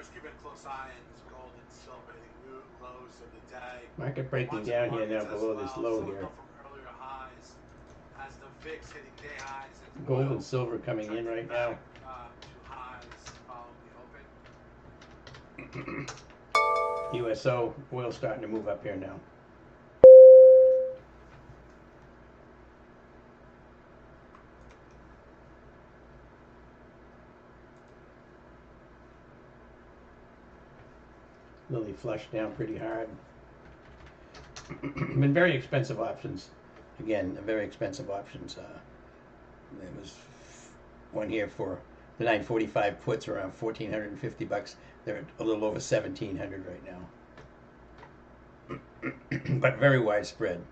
just keep a close eye on this gold and silver, the new lows of the day. Market breaking down here now below this low here. From earlier highs, as the VIX hitting day highs. Gold and silver coming in right now. To highs following the open. USO oil starting to move up here now. Lily flushed down pretty hard. Been very expensive options. Again, very expensive options. There was one here for the 945 puts around $1,450. They're a little over $1,700 right now. But very widespread.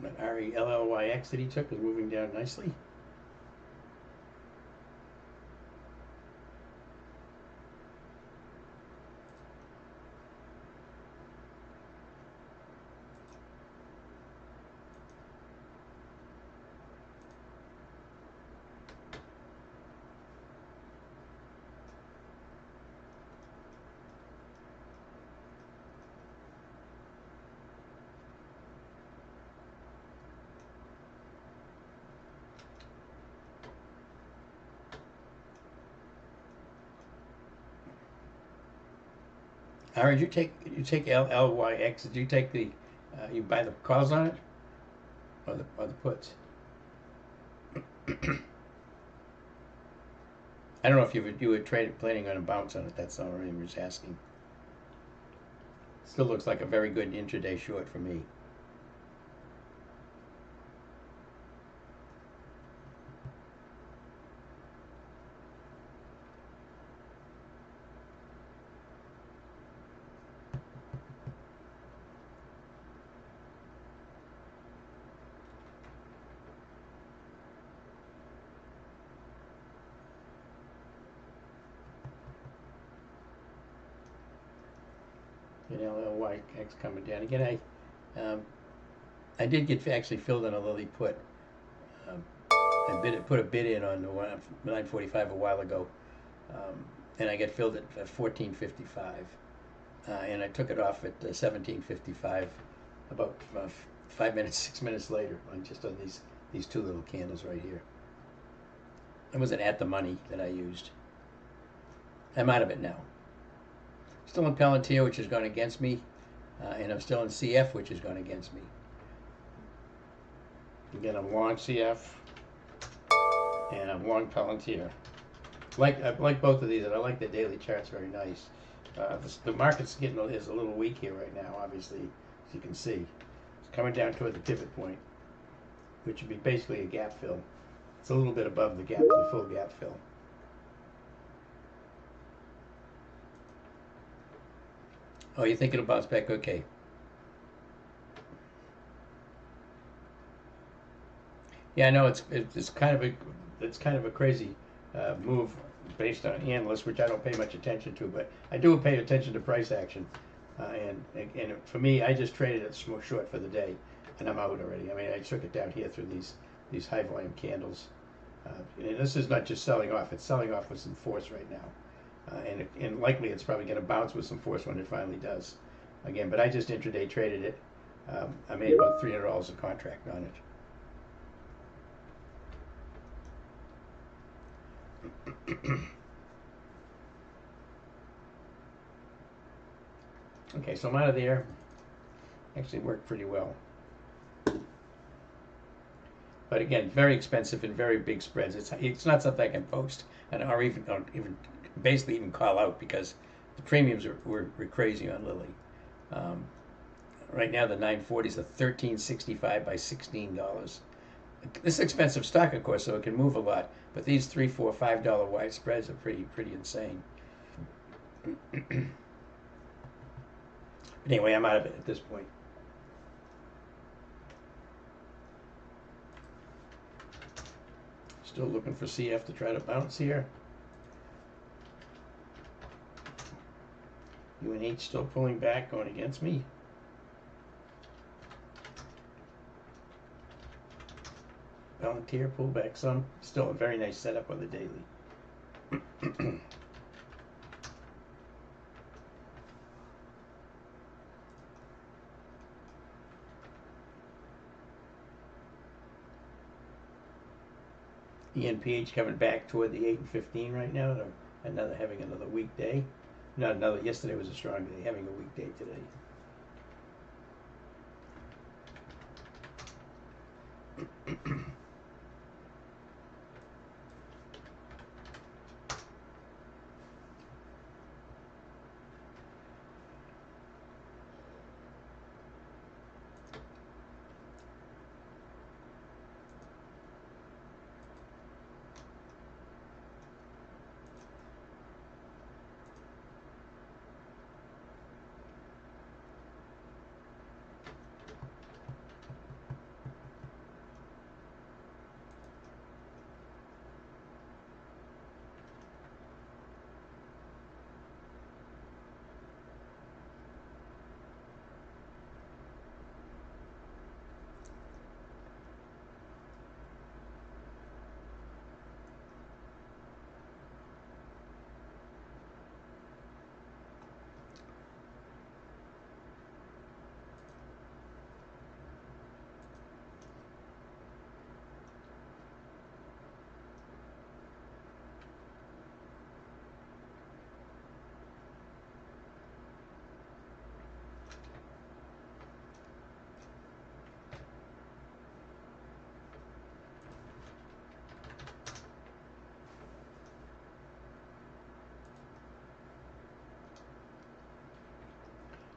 That RELLYX that he took is moving down nicely. Aaron, you take LLYX? Did you take the you buy the calls on it or the puts? I don't know if you were planning on a bounce on it. That's all I was asking. Still looks like a very good intraday short for me. And LLYX coming down again. I did get actually filled on a Lily put. I put a bid in on the 945 a while ago, and I got filled at 14.55, and I took it off at 17.55 about 6 minutes later, just on these two little candles right here. It wasn't at the money that I used. I'm out of it now. Still in Palantir, which has gone against me, and I'm still in CF, which has gone against me. Again, I'm long CF, and I'm long Palantir. I like both of these, and I like the daily charts very nice. The market's is a little weak here right now, obviously, as you can see. It's coming down toward the pivot point, which would be basically a gap fill. It's a little bit above the full gap fill. Oh, you're thinking it'll bounce back? Okay. Yeah, I know it's kind of a crazy move based on analysts, which I don't pay much attention to, but I do pay attention to price action. And for me, I just traded it short for the day, and I'm out already. I mean, I took it down here through these high volume candles. And this is not just selling off; it's selling off with some force right now. and likely it's probably going to bounce with some force when it finally does. Again, but I just intraday traded it. I made about $300 a contract on it. Okay, so I'm out of there. Actually worked pretty well. But again, very expensive and very big spreads. It's not something I can post or even basically even call out because the premiums were crazy on Lilly. Right now the 940s are $13.65 by $16. This is expensive stock, of course, so it can move a lot. But these $3, $4, $5 wide spreads are pretty insane. Anyway, I'm out of it at this point. Still looking for CF to try to bounce here. UNH still pulling back, going against me. Palantir pull back some. Still a very nice setup on the daily. ENPH coming back toward the 8 and 15 right now. Having another weak day. Not another. Yesterday was a strong day. Having a weak day today.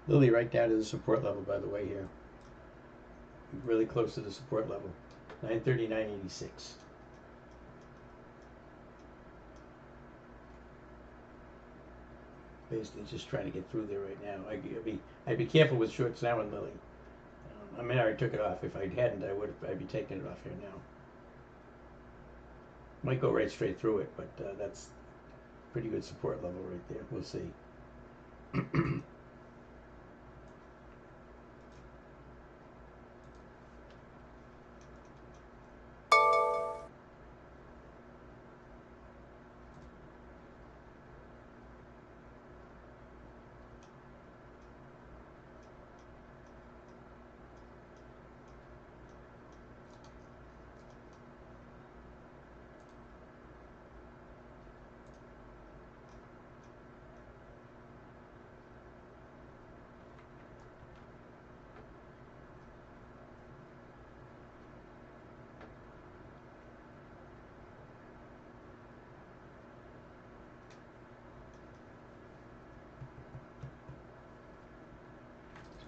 Lilly right down to the support level, by the way, here. Really close to the support level. 939.86. Basically just trying to get through there right now. I'd be careful with shorts now in Lilly. I mean, I already took it off. If I hadn't, I'd be taking it off here now. Might go right straight through it, but that's pretty good support level right there. We'll see.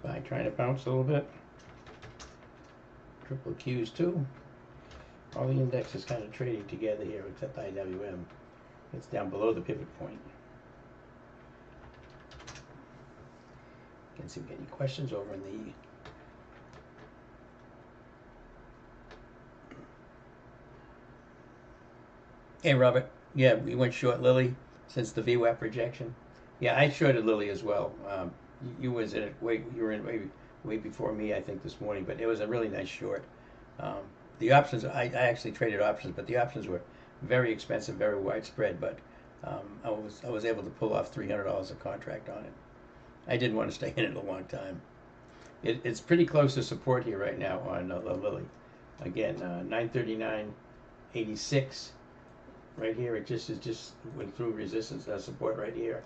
SPY trying to bounce a little bit. Triple Qs too. All the indexes kind of trading together here except IWM. It's down below the pivot point. Can see if we get any questions over in the Hey Robert, yeah, we went short Lilly since the VWAP rejection. Yeah, I shorted Lilly as well. You was in it you were in way before me, I think, this morning, but it was a really nice short. The options, I actually traded options, but the options were very expensive, very widespread. But I was able to pull off $300 a contract on it. I didn't want to stay in it a long time. It's pretty close to support here right now on the Lily. Again, 939.86 right here. It just went through resistance support right here.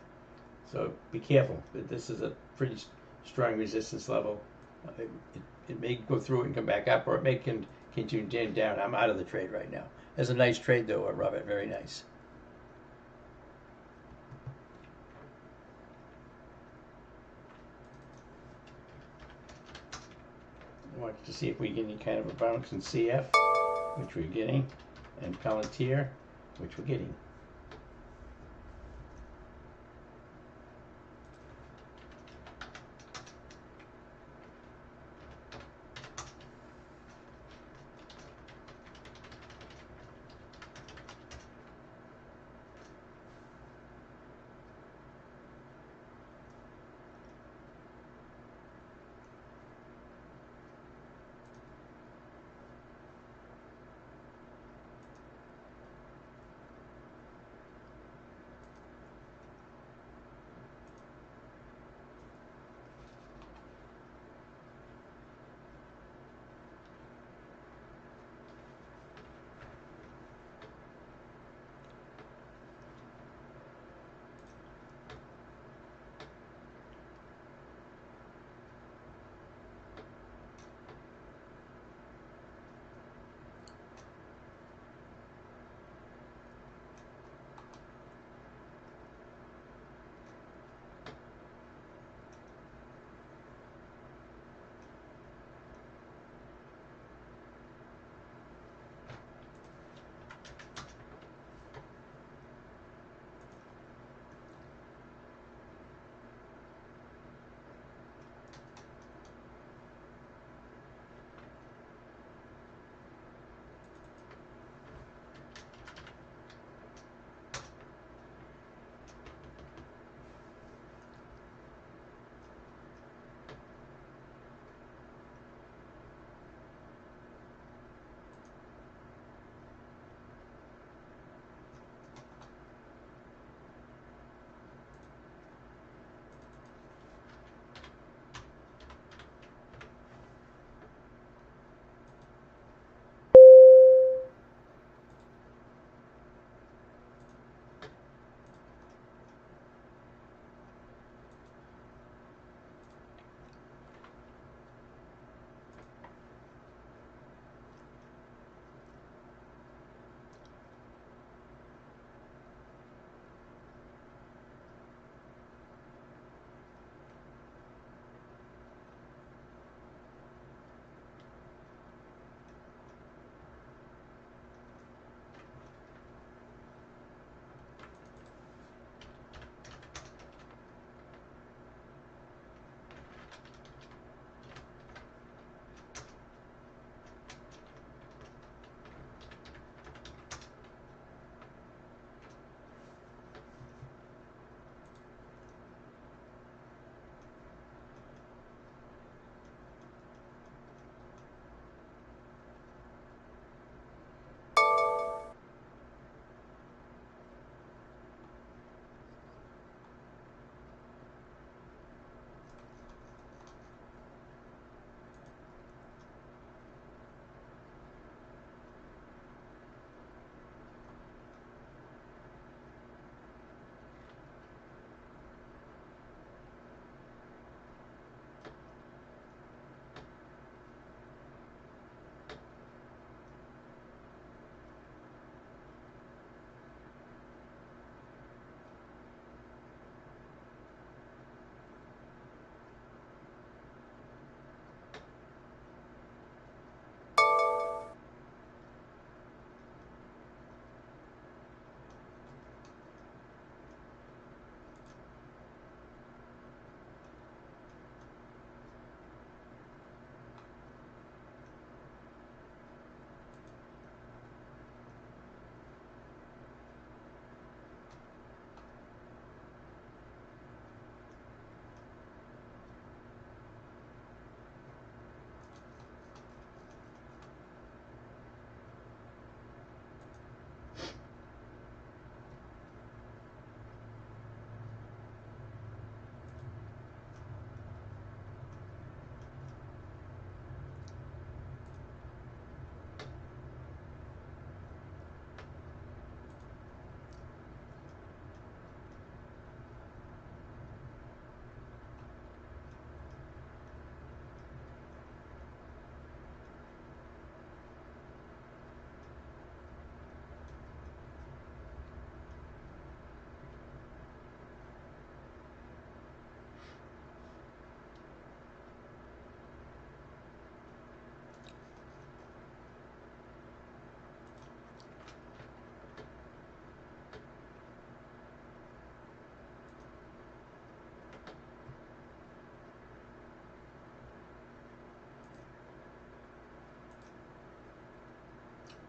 So be careful. This is a pretty strong resistance level. It may go through it and come back up, or it may continue down. I'm out of the trade right now. That's a nice trade though, Robert. Very nice. I want to see if we get any kind of a bounce in CF, which we're getting, and Palantir, which we're getting.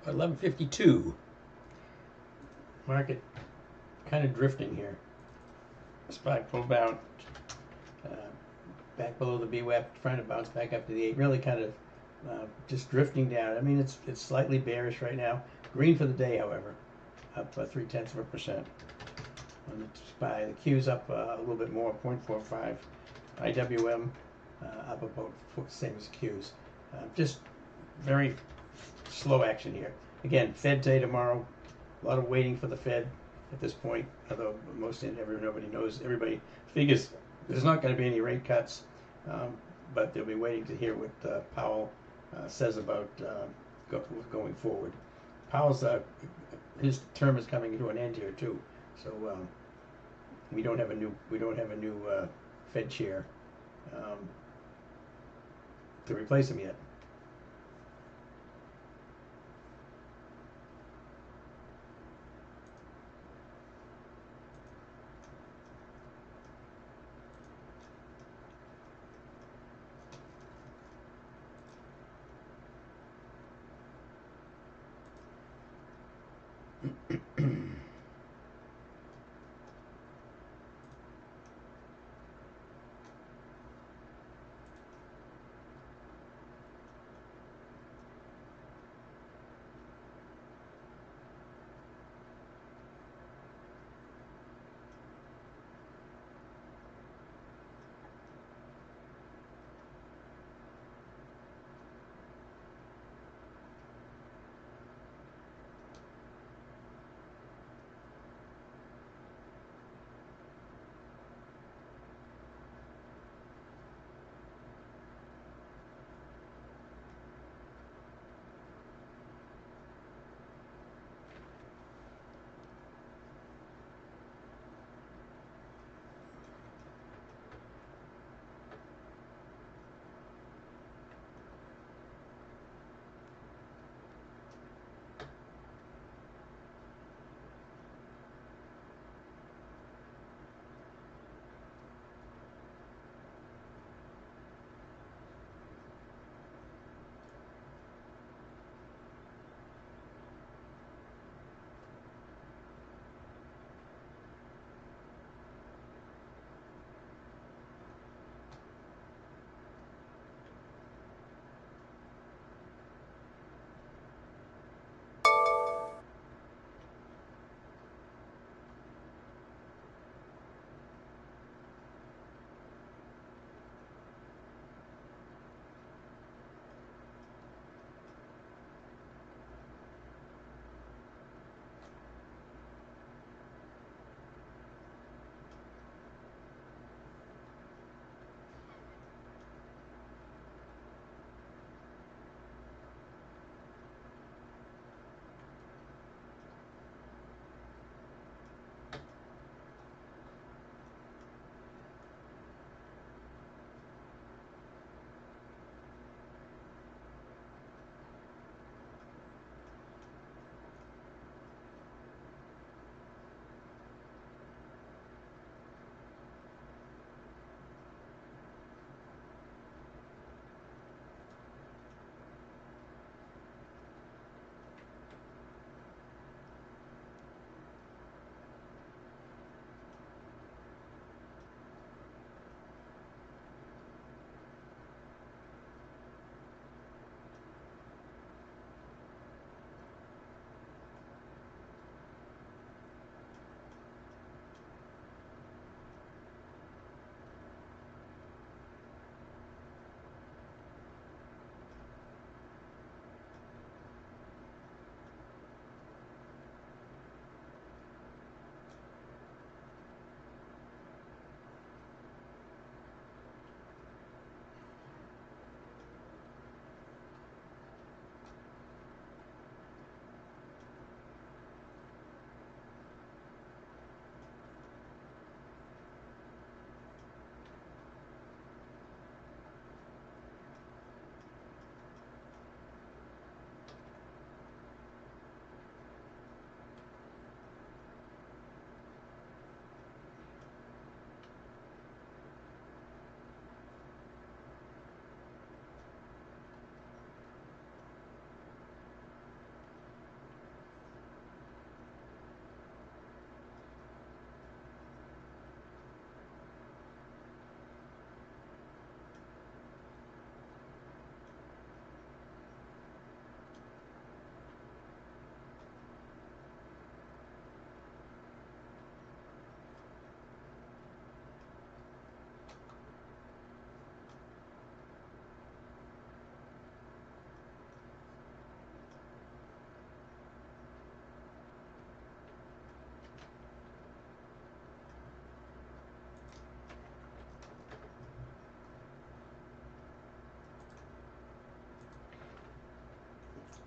11:52. Market kind of drifting here. SPY pulled down uh, back below the VWAP, trying to bounce back up to the 8. Really kind of just drifting down. I mean, it's slightly bearish right now. Green for the day, however, up 0.3% on the SPY. The Q's up a little bit more, 0.45. IWM up about same as the Q's. Just very slow action here. Again, Fed day tomorrow. A lot of waiting for the Fed at this point, although everybody figures there's not going to be any rate cuts, but they'll be waiting to hear what Powell says about going forward. Powell's his term is coming to an end here too, so we don't have a new Fed chair to replace him yet.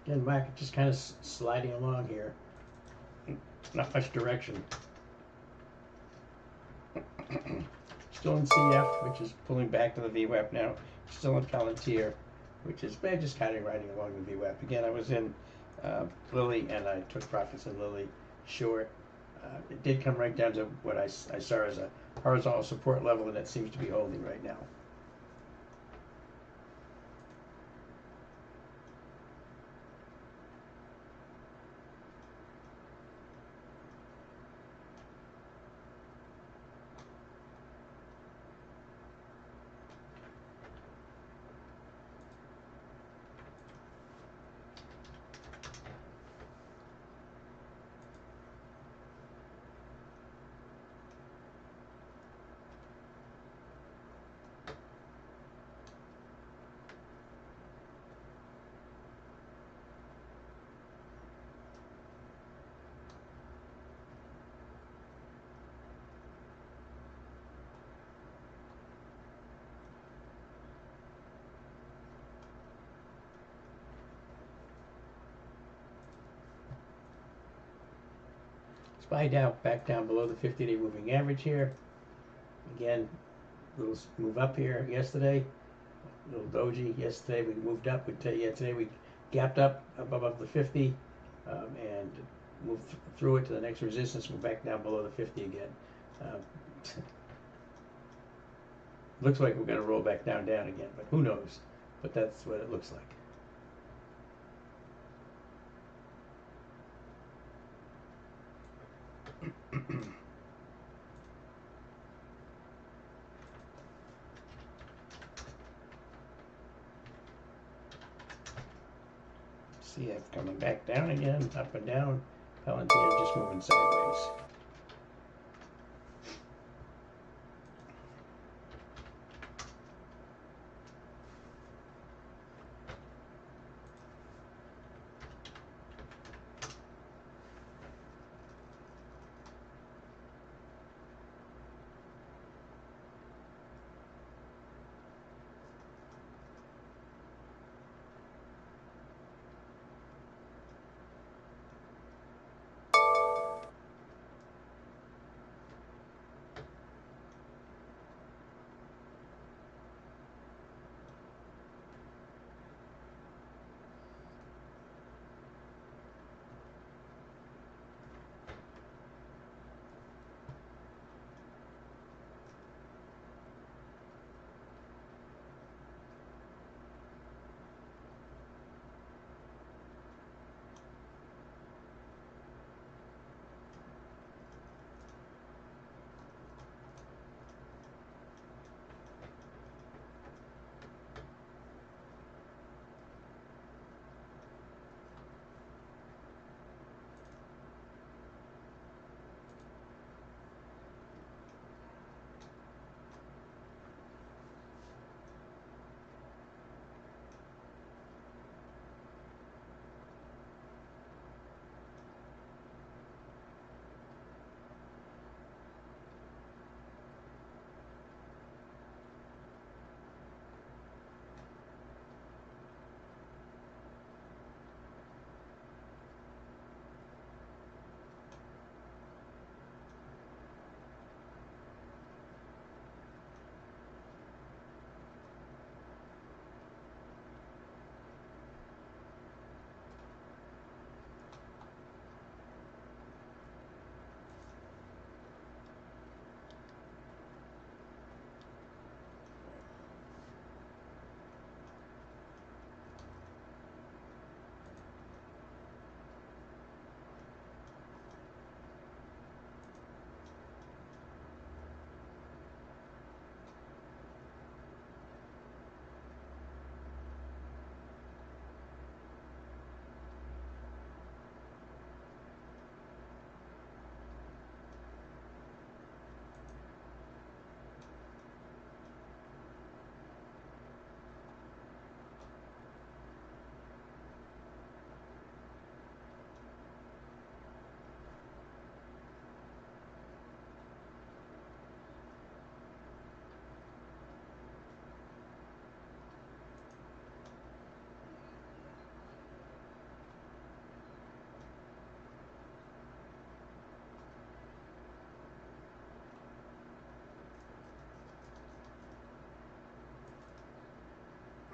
Again, market just kind of sliding along here. Not much direction. Still in CF, which is pulling back to the VWAP now. Still in Palantir, which is just kind of riding along the VWAP. Again, I was in Lilly, and I took profits in Lilly short. It did come right down to what I saw as a horizontal support level, and it seems to be holding right now. SPY down, back down below the 50-day moving average here. Again, little move up here yesterday. Little doji yesterday. We moved up. Today we gapped up above the 50 and moved through it to the next resistance. Move back down below the 50 again. Looks like we're going to roll back down again, but who knows? But that's what it looks like. CF coming back down again, up and down. Palantir just moving sideways.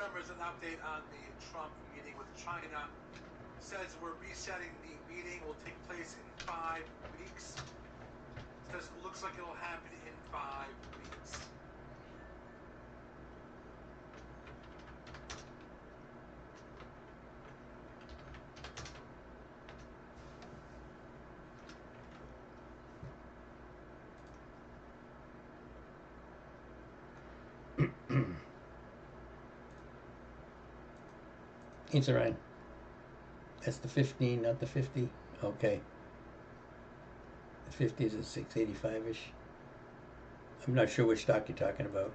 members, an update on the Trump meeting with China. Says we're resetting the meeting. Will take place in 5 weeks. Says it looks like it'll happen in 5 weeks. It's all right. That's the 15, not the 50. Okay. The 50 is at 685-ish. I'm not sure which stock you're talking about.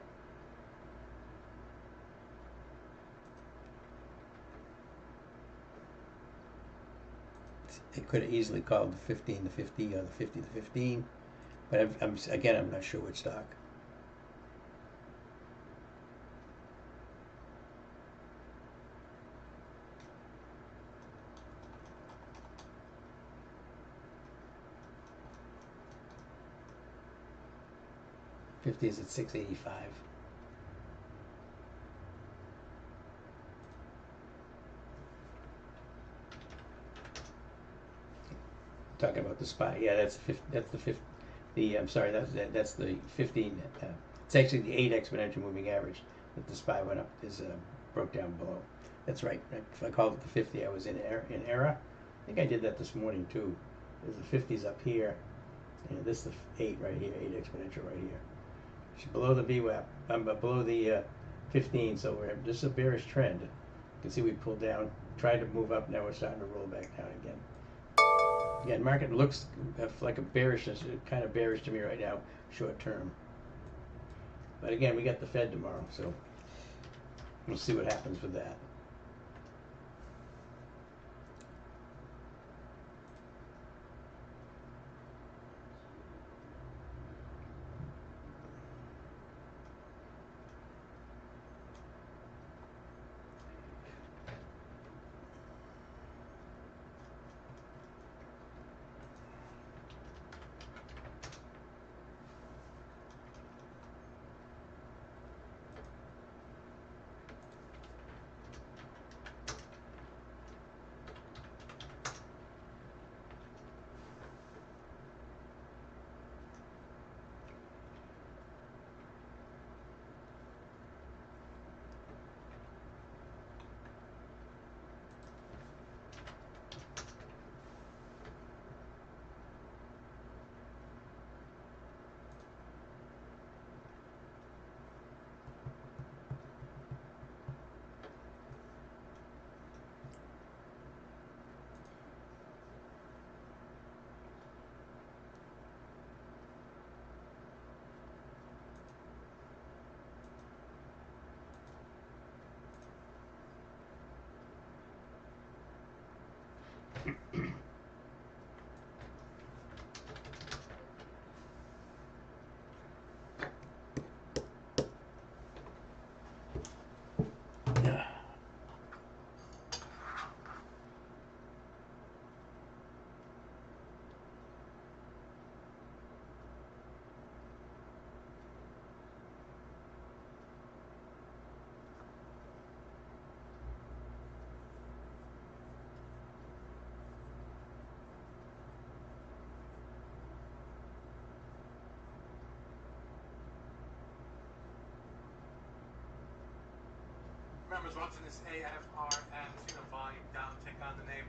They could have easily called the 15 the 50 or the 50 the 15, but I'm not sure which stock. $50 is at 685. Talking about the SPY, yeah, that's the 50, that's the 50. I'm sorry, that's the 15. It's actually the 8 exponential moving average that the SPY went up is broke down below. That's right. If I called it the 50, I was in error. I think I did that this morning too. There's the 50s up here, and this is the 8 right here, 8 exponential right here. It's below the VWAP. I'm below the 15, so this is a bearish trend. You can see we pulled down, tried to move up. Now we're starting to roll back down again. Again, market looks like a bearishness, kind of bearish to me right now, short term. But again, we got the Fed tomorrow, so we'll see what happens with that. Members watching this AFR and volume down, take on the name.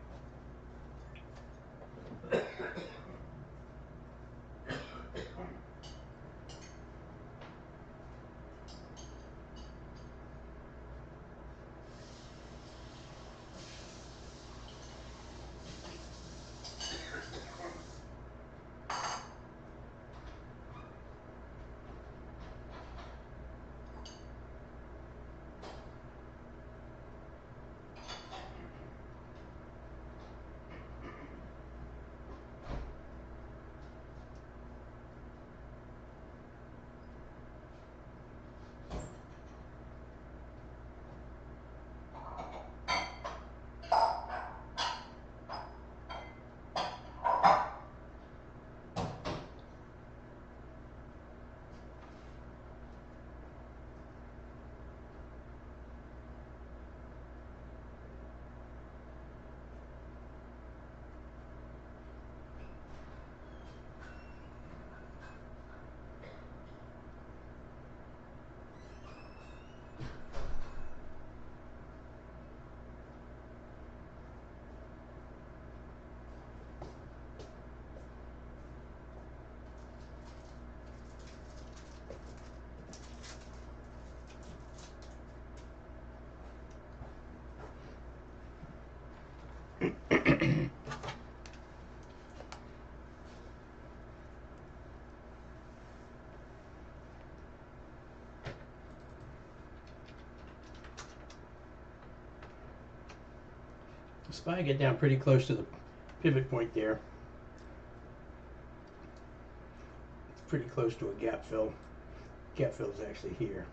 SPY get down pretty close to the pivot point there. It's pretty close to a gap fill. Gap fill is actually here.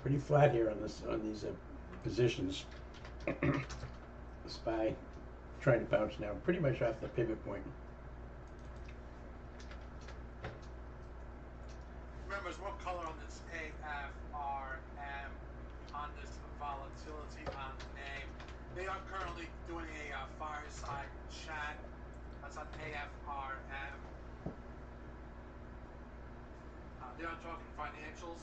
Pretty flat here on this on these positions. SPY trying to bounce now, pretty much off the pivot point. Remember, there's one color on this AFRM on this volatility on the name. They are currently doing a fireside chat. That's on AFRM. They are talking financials.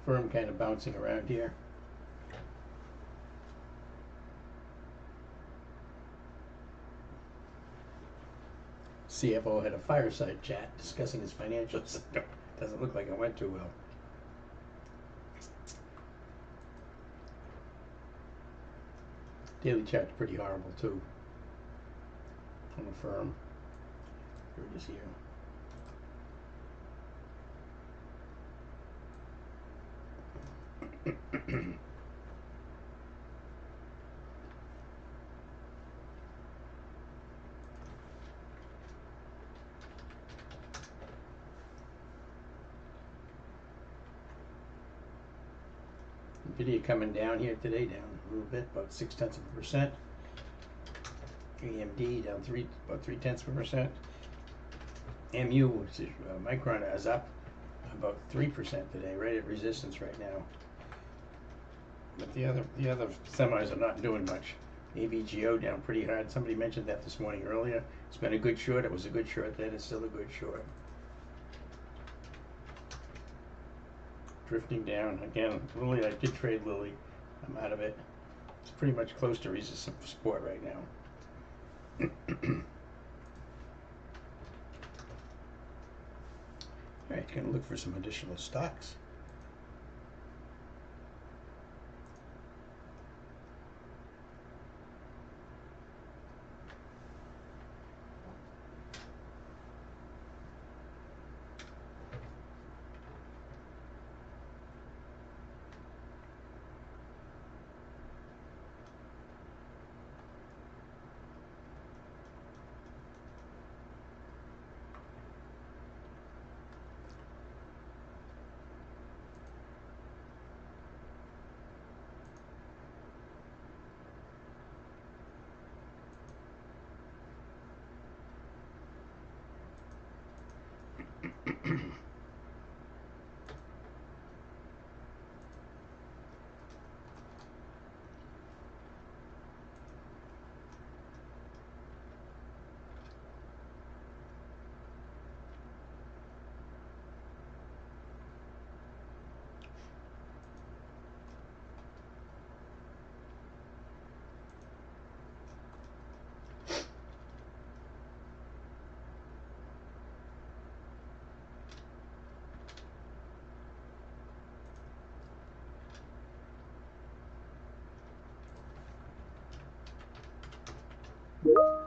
Firm kind of bouncing around here. CFO had a fireside chat discussing his financials. Doesn't look like it went too well. Daily chart's pretty horrible too. On the firm. Here it is here. Nvidia coming down here today, down a little bit, about 0.6%. AMD down about 0.3%. MU, which is Micron, is up about 3% today, right at resistance right now. But the other semis are not doing much. AVGO down pretty hard. Somebody mentioned that this morning earlier. It's been a good short. It was a good short then. It's still a good short. Drifting down again. Lilly, I did trade Lilly. I'm out of it. It's pretty much close to resistance support right now. All right, gonna look for some additional stocks. Well,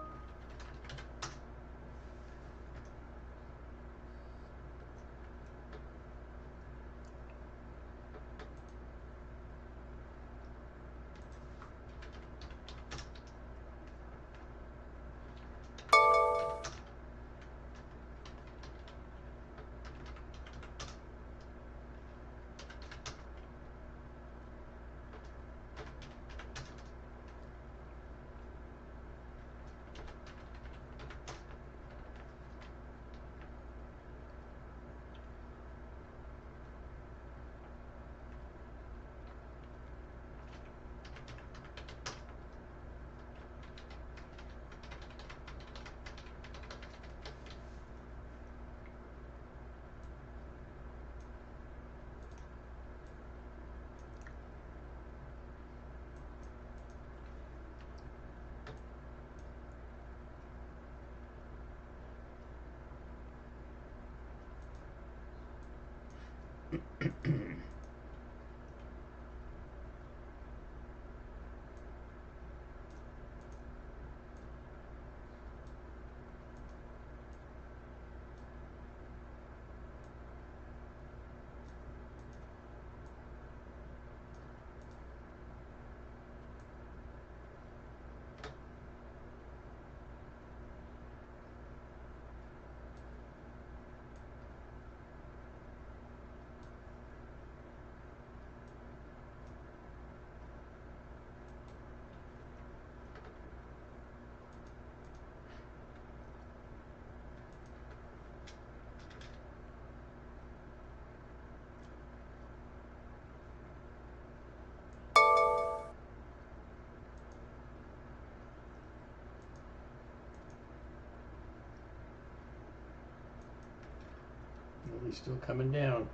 he's still coming down.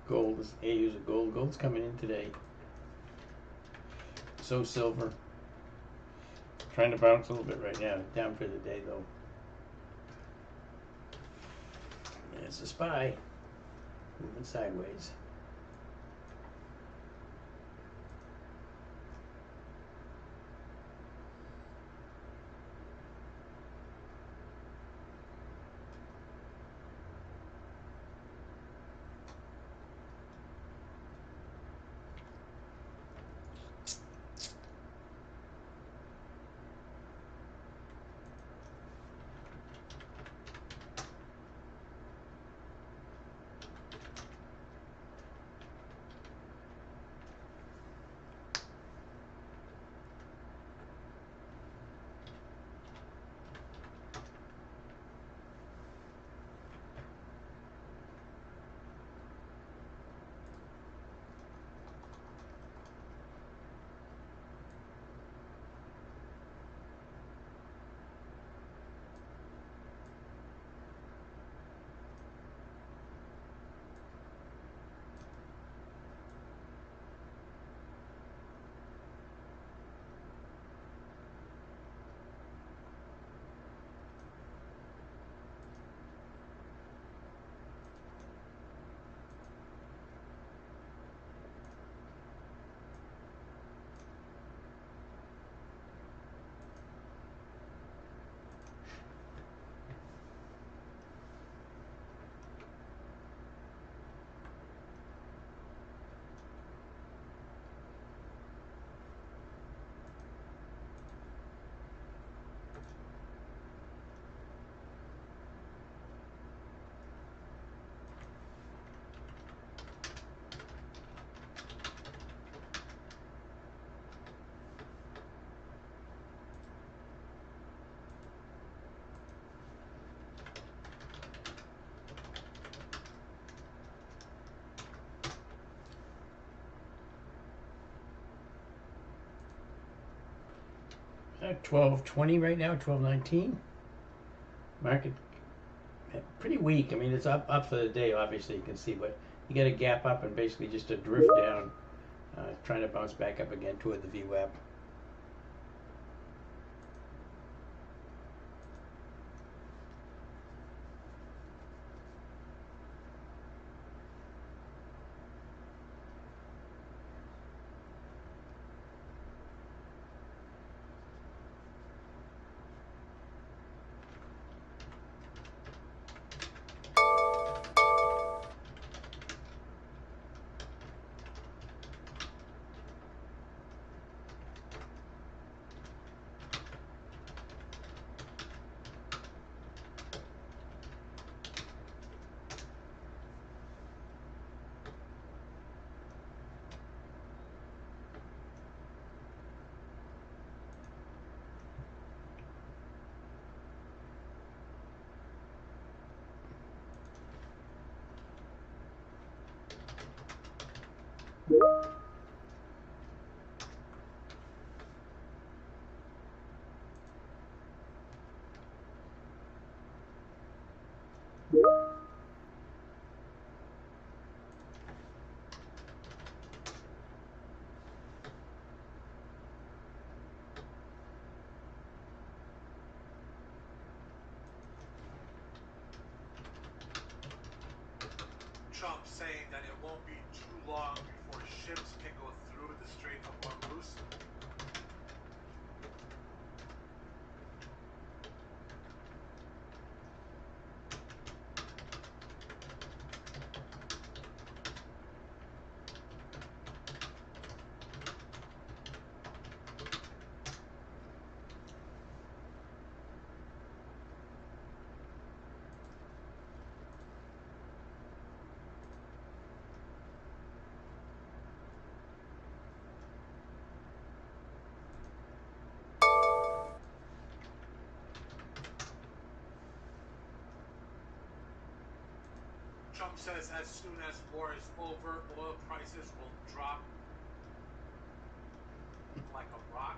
Gold is AU's a gold. Gold's coming in today. So silver. Trying to bounce a little bit right now. Down for the day though. There's a SPY moving sideways. At 12.20 right now, 12.19. Market pretty weak. I mean, it's up for the day, obviously, you can see, but you get a gap up and basically just a drift down, trying to bounce back up again toward the VWAP. Trump saying that it won't be too long before ships can go through the Strait of Hormuz. Trump says as soon as war is over, oil prices will drop like a rock.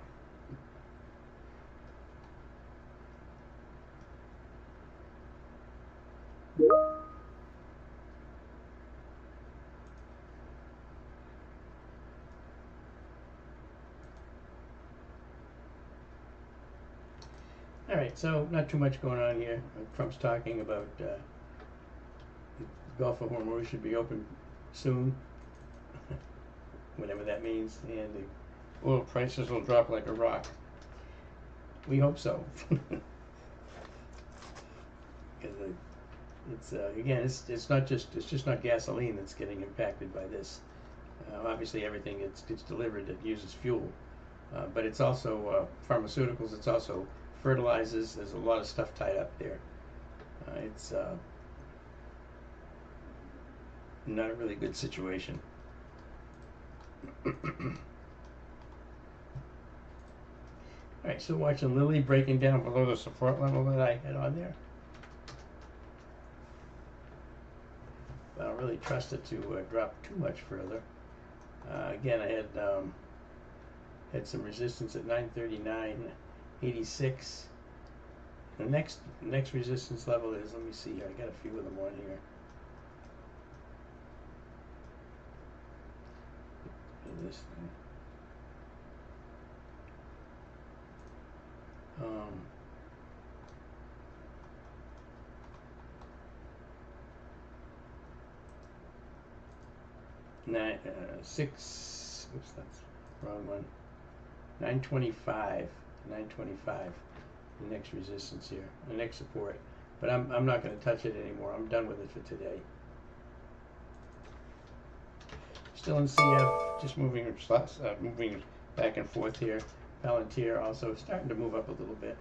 All right, so not too much going on here. Trump's talking about the Gulf of Hormuz should be open soon, whatever that means, and the oil prices will drop like a rock. We hope so. Because it's again, it's just not gasoline that's getting impacted by this. Obviously, everything gets delivered that uses fuel, but it's also pharmaceuticals. It's also fertilizers. There's a lot of stuff tied up there. It's not a really good situation. Alright, so watching Lily breaking down below the support level that I had on there. I don't really trust it to drop too much further. Again, I had some resistance at 939.86. The next resistance level is, let me see here, I got a few of them on here. This thing. 6. Oops, that's wrong one. 925. 925. The next resistance here. The next support. But I'm not going to touch it anymore. I'm done with it for today. Still in CF, just moving back and forth here. Palantir also starting to move up a little bit.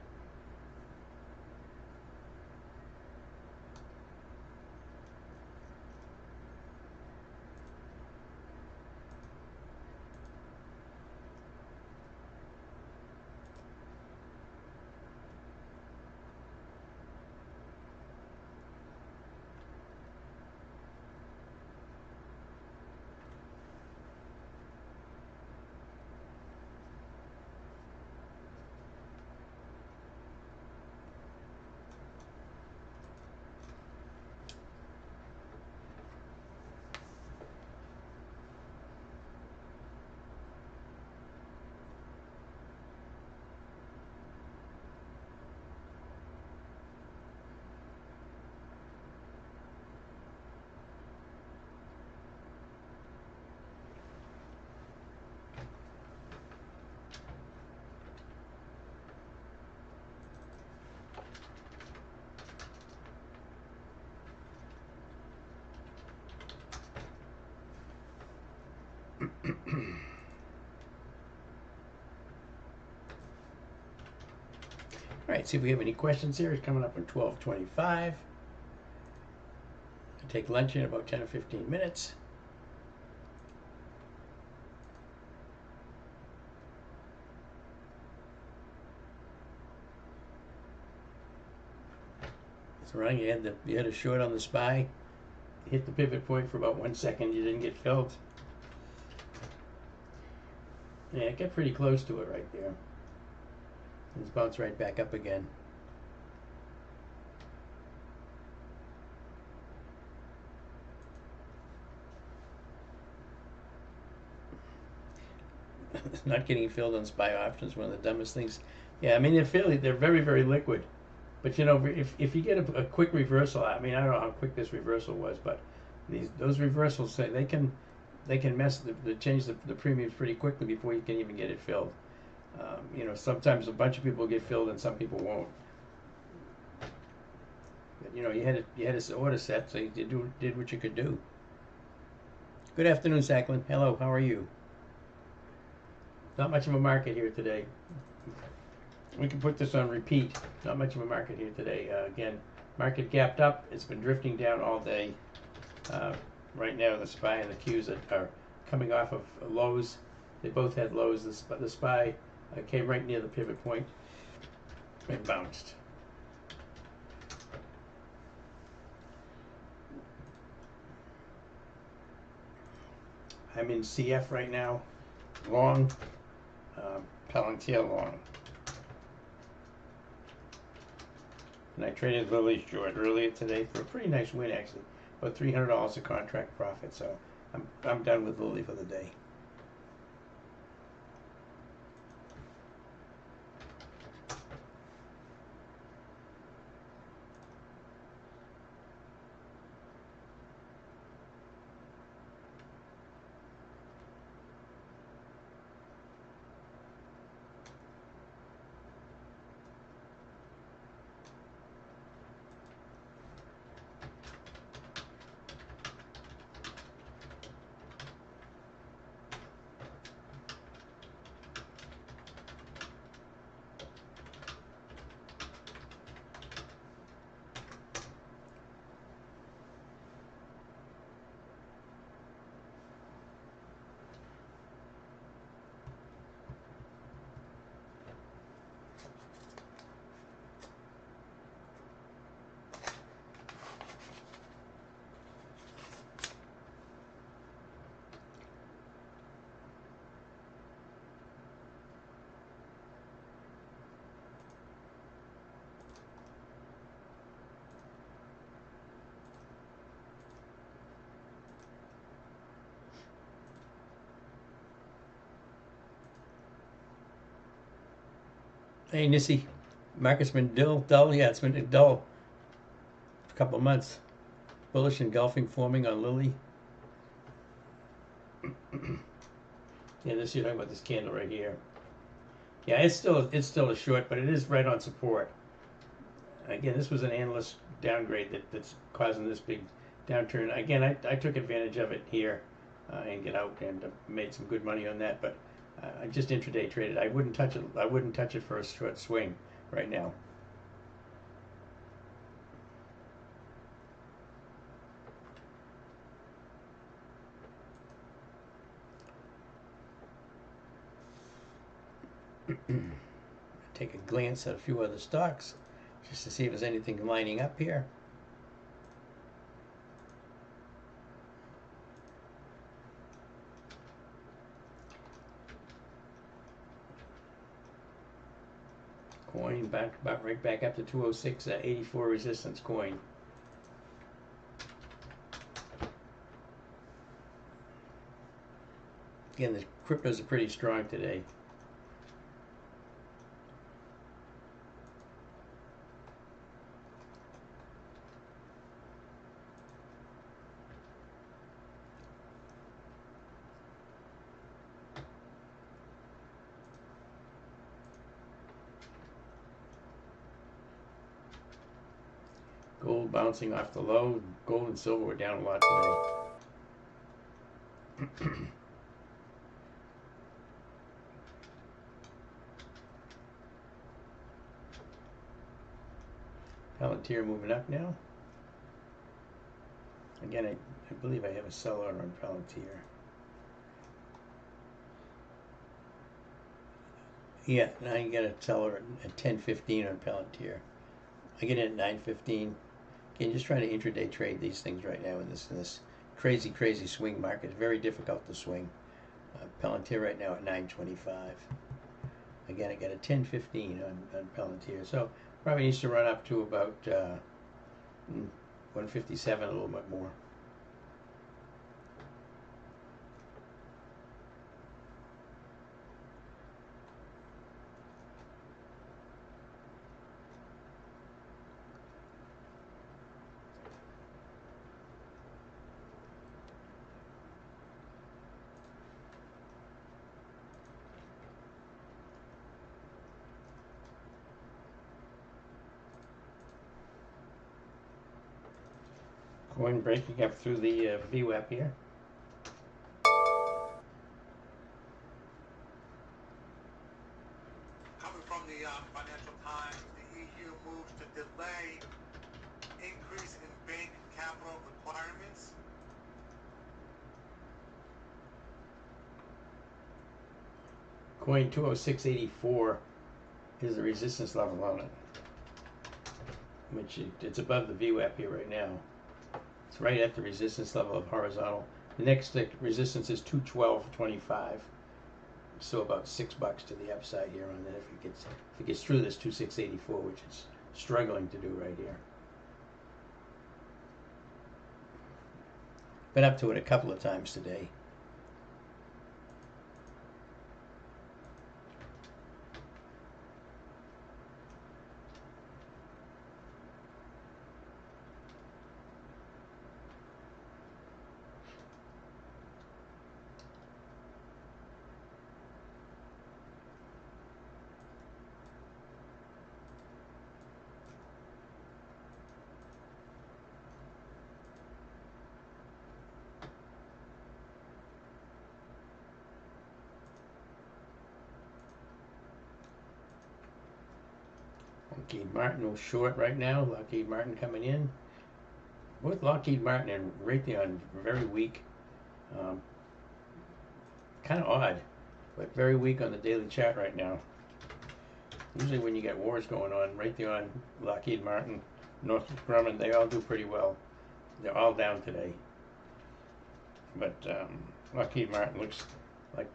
Alright, see if we have any questions here. It's coming up in 12:25. I'll take lunch in about 10 or 15 minutes. It's running. You had a short on the SPY. Hit the pivot point for about 1 second. You didn't get filled. Yeah, it got pretty close to it right there. It's bounced right back up again. Not getting filled on SPY options, one of the dumbest things. Yeah, I mean they're very, very liquid. But you know, if you get a quick reversal, I mean I don't know how quick this reversal was, but those reversals say they can change the premiums pretty quickly before you can even get it filled. You know, sometimes a bunch of people get filled and some people won't. But you know, you had this order set, so you did what you could do. Good afternoon, Sacklin. Hello, how are you? Not much of a market here today. We can put this on repeat. Not much of a market here today. Again, market gapped up. It's been drifting down all day. Right now, the SPY and the Qs are coming off of lows. They both had lows. The SPY came right near the pivot point and bounced. I'm in CF right now, long, Palantir long. And I traded Lily short earlier today for a pretty nice win, actually, about $300 a contract profit. So I'm done with Lily for the day. Hey, Nissy, market's been dull. Yeah, it's been dull for a couple of months. Bullish engulfing forming on Lily. Yeah, this you're talking about this candle right here. Yeah, it's still a short, but it is right on support. Again, this was an analyst downgrade that's causing this big downturn. Again, I took advantage of it here and get out and made some good money on that. But I just intraday traded. I wouldn't touch it. I wouldn't touch it for a short swing right now. Take a glance at a few other stocks just to see if there's anything lining up here. Coin back about right back up to 206.84 resistance coin. Again, the cryptos are pretty strong today. Gold bouncing off the low. Gold and silver were down a lot today. Palantir moving up now. Again, I believe I have a seller on Palantir. Yeah, now you get a seller at 10.15 on Palantir. I get it at 9.15. Again, just trying to intraday trade these things right now in this crazy swing market. It's very difficult to swing. Palantir right now at 925. Again, I got a 1015 on Palantir, so probably needs to run up to about 157, a little bit more. Coin breaking up through the VWAP here. Coming from the Financial Times, the EU moves to delay increase in bank capital requirements. Coin 206.84 is the resistance level on it, which it's above the VWAP here right now. It's right at the resistance level of horizontal. The next resistance is 212.25, so about $6 to the upside here on that if it gets through this 206.84, which it's struggling to do right here. Been up to it a couple of times today. Lockheed Martin was short right now. Lockheed Martin coming in. Both Lockheed Martin and Raytheon very weak. Kind of odd, but very weak on the daily chart right now. Usually when you get wars going on, Raytheon, Lockheed Martin, Northrop Grumman, they all do pretty well. They're all down today. But Lockheed Martin looks like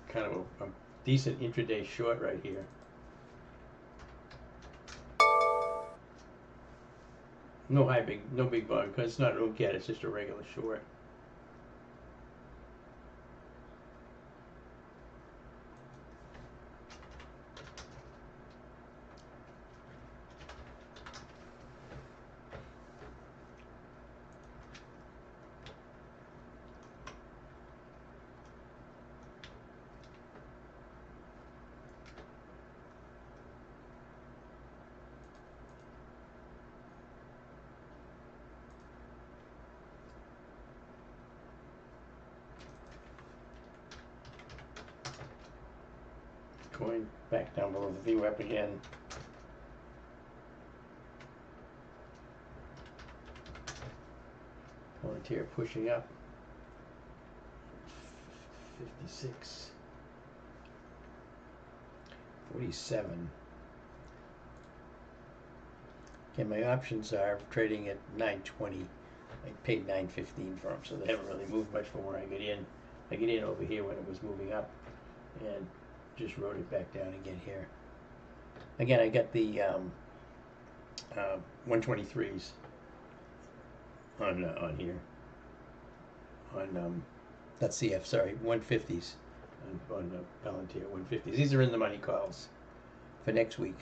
kind of a decent intraday short right here. No big volume, because it's not a UCAT, it's just a regular short. Coin back down below the VWAP again. Palantir pushing up. 56. 47. Okay, my options are trading at 920. I paid 915 for them, so they haven't really moved much from where I get in. I get in over here when it was moving up, and just wrote it back down again here. Again, I got the 123s on here. On not CF, sorry, 150s on Palantir 150s. These are in the money calls for next week.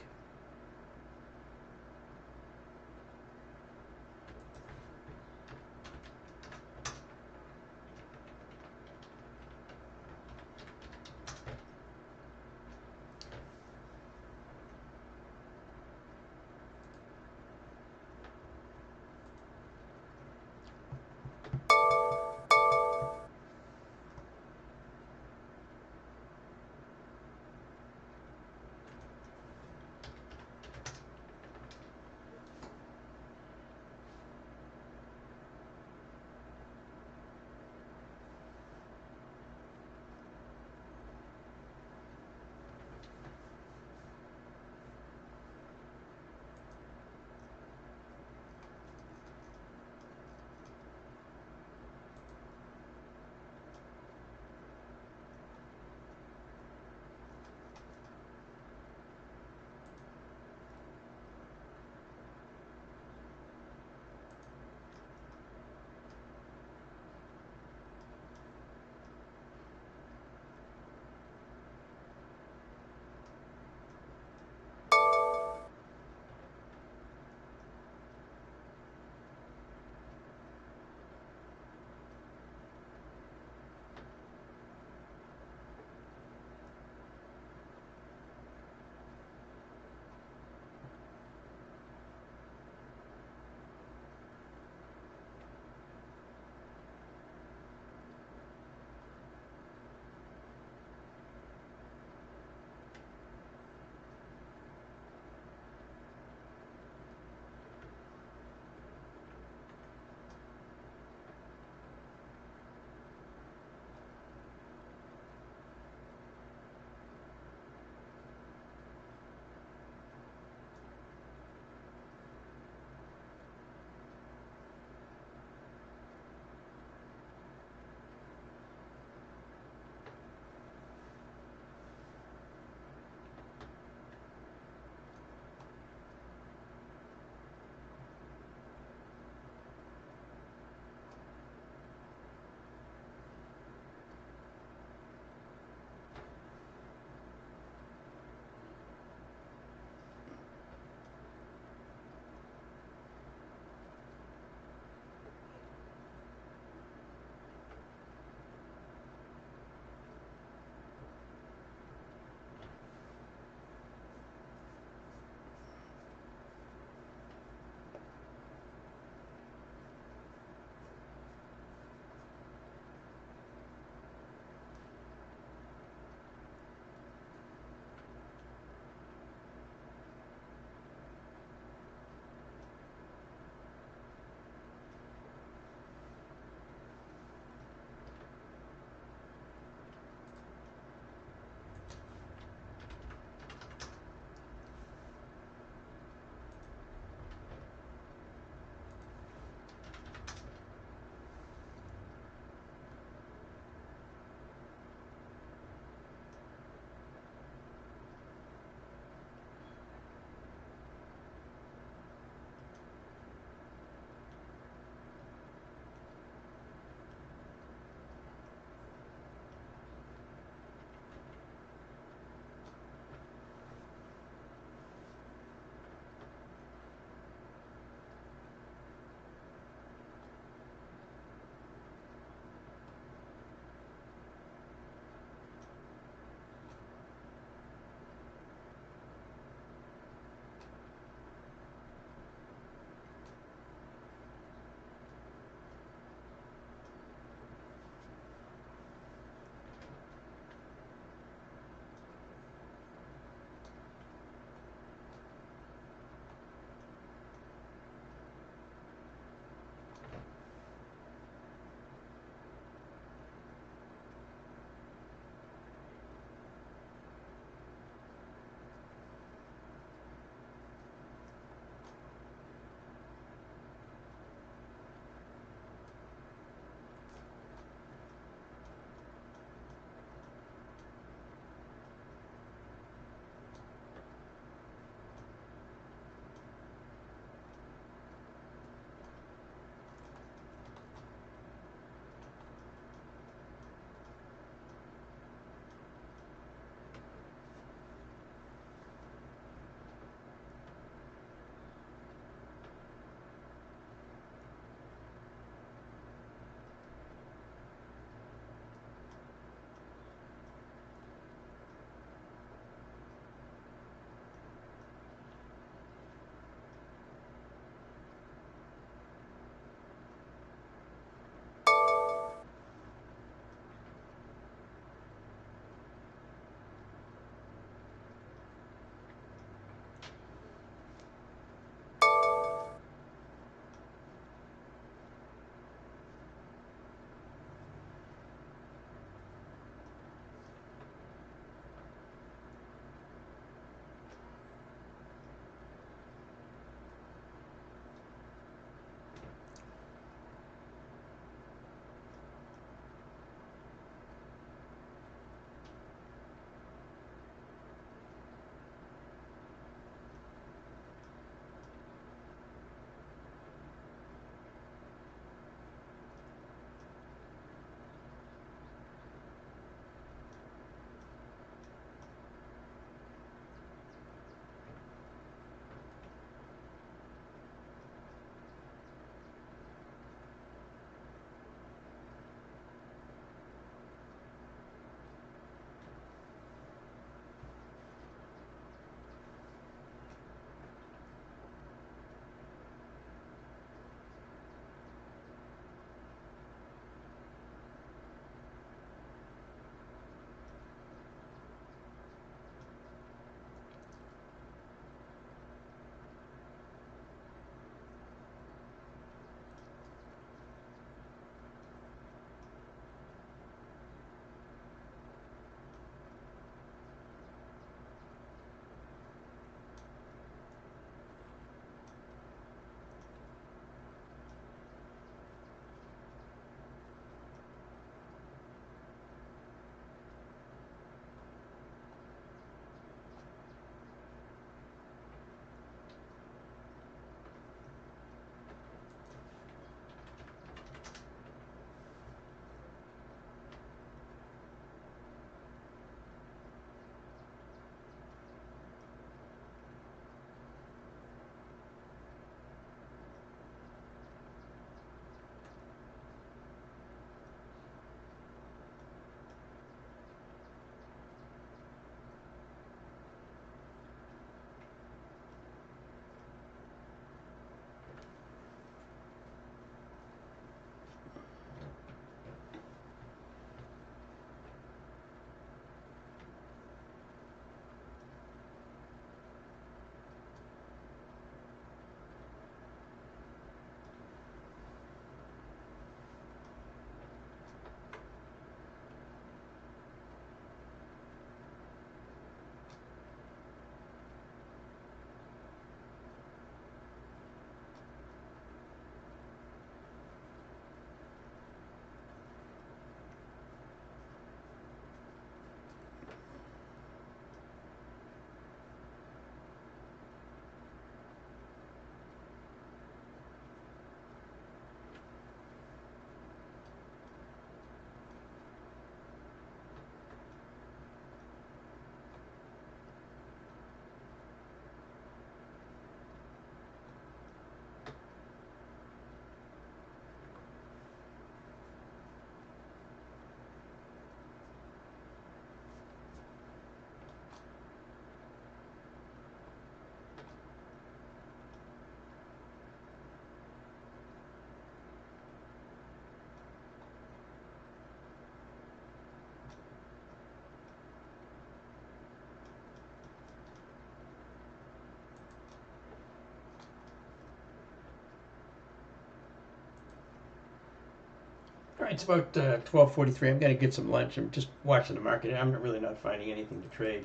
It's about 12:43. I'm going to get some lunch. I'm just watching the market. I'm really not finding anything to trade.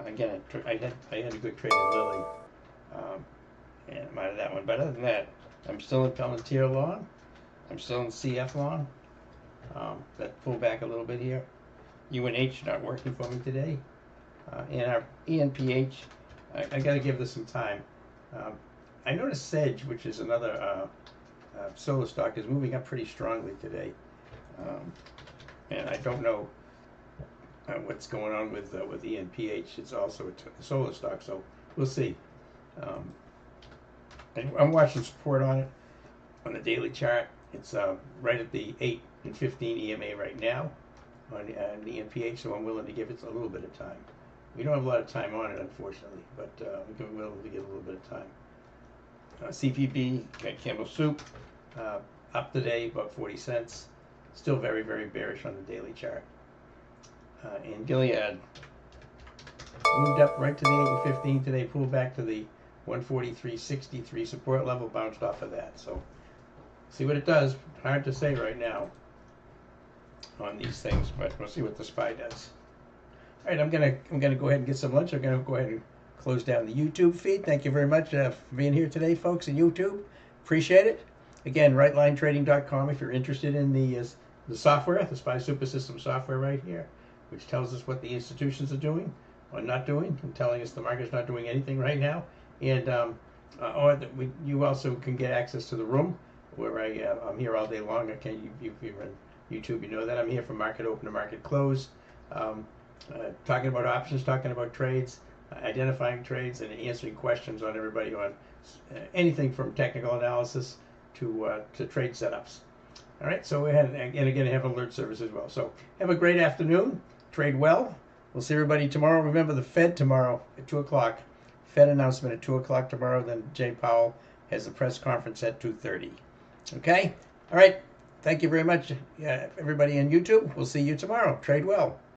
Again, I had a good trade in Lilly, and I'm out of that one. But other than that, I'm still in Palantir long. I'm still in CF long. That pulled back a little bit here. UNH not working for me today. And our ENPH, I got to give this some time. I noticed Sedge, which is another solar stock, is moving up pretty strongly today. And I don't know what's going on with ENPH. It's also a solar stock, so we'll see. And I'm watching support on it on the daily chart. It's right at the 8 and 15 EMA right now on the ENPH, so I'm willing to give it a little bit of time. We don't have a lot of time on it, unfortunately, but we're willing to give a little bit of time. CPB, got Campbell Soup, up today, about 40 cents. Still very, very bearish on the daily chart. And Gilead moved up right to the 8 and 15 today, pulled back to the 143.63 support level, bounced off of that. So see what it does. Hard to say right now on these things, but we'll see what the SPY does. All right, I'm gonna go ahead and get some lunch. I'm gonna go ahead and close down the YouTube feed. Thank you very much for being here today, folks, in YouTube. Appreciate it. Again, rightlinetrading.com if you're interested in the software, the SPY Super System software right here, which tells us what the institutions are doing or not doing, and telling us the market's not doing anything right now. And you also can get access to the room where I'm here all day long. If you're on YouTube, you know that I'm here from market open to market close, talking about options, talking about trades, identifying trades, and answering questions on everybody on anything from technical analysis to trade setups. All right, so we have, and again, have alert service as well. So have a great afternoon. Trade well. We'll see everybody tomorrow. Remember the Fed tomorrow at 2 o'clock. Fed announcement at 2 o'clock tomorrow. Then Jay Powell has a press conference at 2:30. Okay? All right. Thank you very much, everybody on YouTube. We'll see you tomorrow. Trade well.